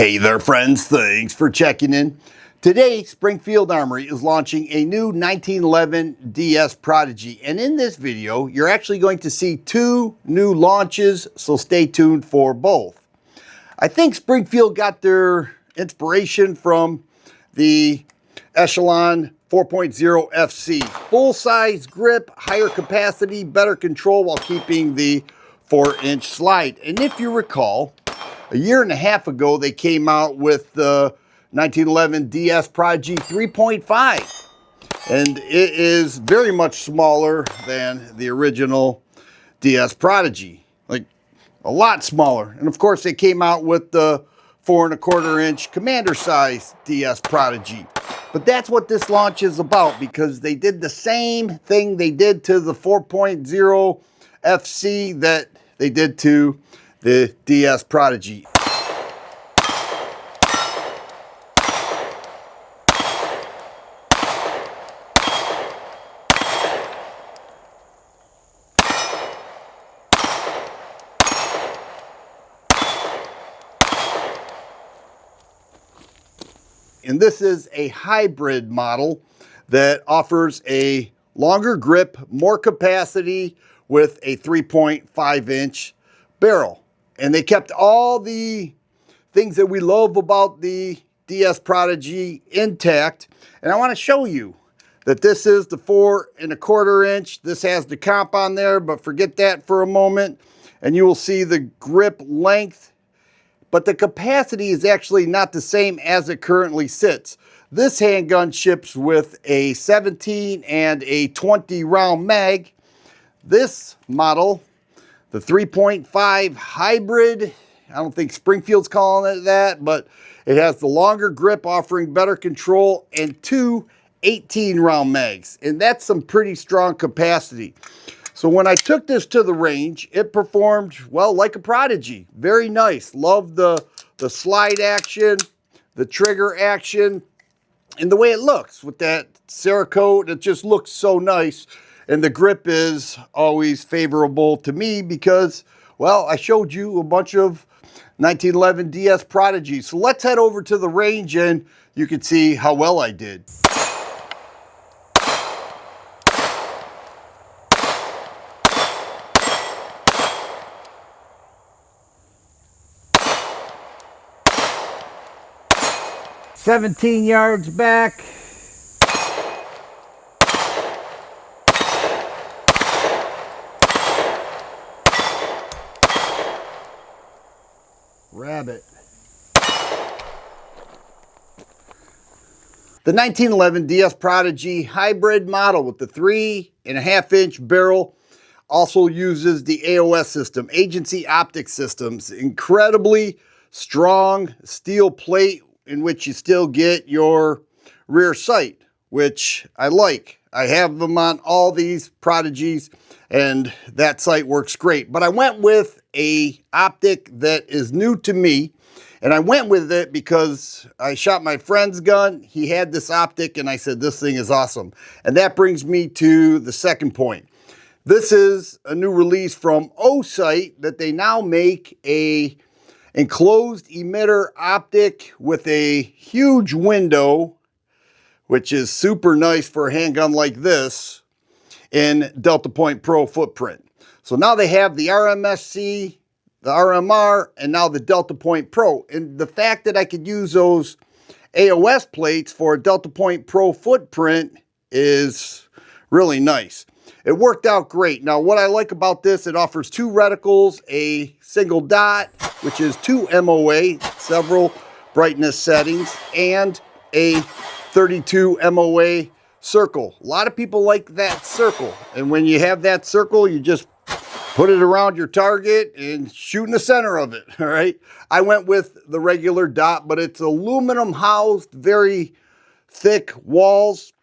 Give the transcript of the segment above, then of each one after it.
Hey there friends, thanks for checking in. Today, Springfield Armory is launching a new 1911 DS Prodigy. And in this video, you're actually going to see two new launches, so stay tuned for both. I think Springfield got their inspiration from the Echelon 4.0 FC. Full-size grip, higher capacity, better control while keeping the 4-inch slide. And if you recall, a year and a half ago, they came out with the 1911 DS Prodigy 3.5. And it is very much smaller than the original DS Prodigy. Like, a lot smaller. And of course, they came out with the 4.25-inch commander size DS Prodigy. But that's what this launch is about, because they did the same thing they did to the 4.0 FC that they did to the DS Prodigy. And this is a hybrid model that offers a longer grip, more capacity with a 3.5-inch barrel. And they kept all the things that we love about the DS Prodigy intact. And I want to show you that this is the 4.25-inch. This has the comp on there, but forget that for a moment. And you will see the grip length, but the capacity is actually not the same as it currently sits. This handgun ships with a 17 and a 20 round mag. This model, the 3.5 hybrid, I don't think Springfield's calling it that, but it has the longer grip offering better control and two 18-round mags. And that's some pretty strong capacity. So when I took this to the range, it performed, well, like a Prodigy. Very nice. Love the slide action, the trigger action, and the way it looks with that Cerakote. It just looks so nice. And the grip is always favorable to me because, well, I showed you a bunch of 1911 DS Prodigies. So let's head over to the range and you can see how well I did. "17 yards back." Rabbit. The 1911 DS Prodigy hybrid model with the 3.5-inch barrel also uses the AOS system, Agency Optic Systems. Incredibly strong steel plate in which you still get your rear sight, which I like. I have them on all these Prodigies and that sight works great. But I went with a optic that is new to me, and I went with it because I shot my friend's gun. He had this optic and I said, this thing is awesome. And that brings me to the second point. This is a new release from O-Sight that they now make a enclosed emitter optic with a huge window, which is super nice for a handgun like this, in Delta Point Pro footprint. So now they have the RMSC, the RMR, and now the Delta Point Pro. And the fact that I could use those AOS plates for a Delta Point Pro footprint is really nice. It worked out great. Now, what I like about this, it offers two reticles, a single dot, which is 2 MOA, several brightness settings, and a 32 MOA circle. A lot of people like that circle. And when you have that circle, you just put it around your target and shoot in the center of it, all right? I went with the regular dot, but it's aluminum housed, very thick walls,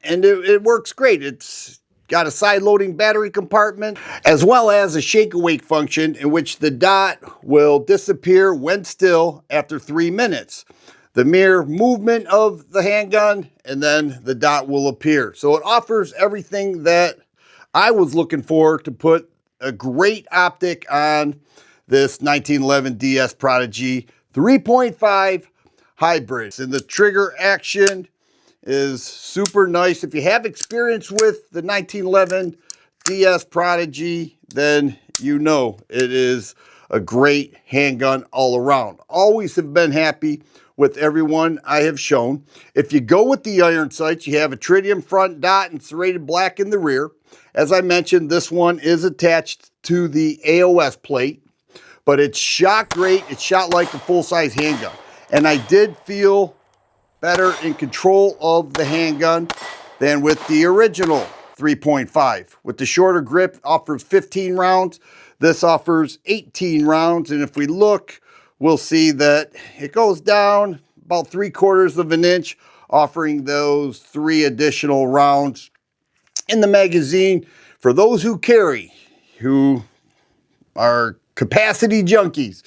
and it works great. It's got a side-loading battery compartment, as well as a shake-awake function in which the dot will disappear when still after 3 minutes. The mere movement of the handgun, and then the dot will appear. So it offers everything that I was looking for to put a great optic on this 1911 DS Prodigy 3.5 hybrid. And the trigger action is super nice. If you have experience with the 1911 DS Prodigy, then you know it is a great handgun all around. Always have been happy with everyone I have shown. If you go with the iron sights, you have a tritium front dot and serrated black in the rear. As I mentioned, this one is attached to the AOS plate, but it's shot great. It's shot like a full-size handgun. And I did feel better in control of the handgun than with the original 3.5. With the shorter grip, offers 15 rounds. This offers 18 rounds. And if we look, we'll see that it goes down about 3/4 of an inch, offering those 3 additional rounds in the magazine. For those who carry, who are capacity junkies,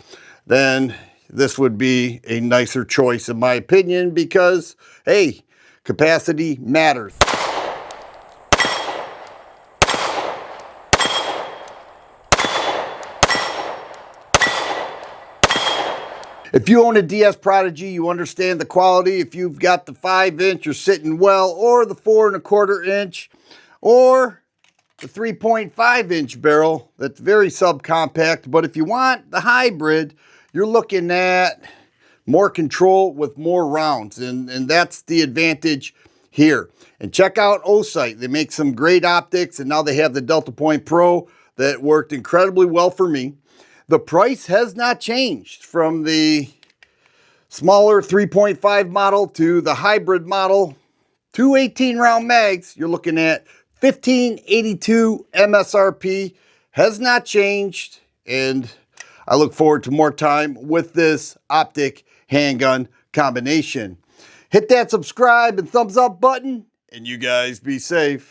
then this would be a nicer choice in my opinion, because hey, capacity matters. If you own a DS Prodigy, you understand the quality. If you've got the 5-inch, you're sitting well, or the 4¼ inch, or the 3.5-inch barrel, that's very subcompact. But if you want the hybrid, you're looking at more control with more rounds, and that's the advantage here. And check out O-Sight. They make some great optics, and now they have the Delta Point Pro that worked incredibly well for me. The price has not changed from the smaller 3.5 model to the hybrid model. 2 18-round mags, you're looking at $15.82 MSRP. Has not changed, and I look forward to more time with this Optic handgun combination. Hit that subscribe and thumbs up button, and you guys be safe.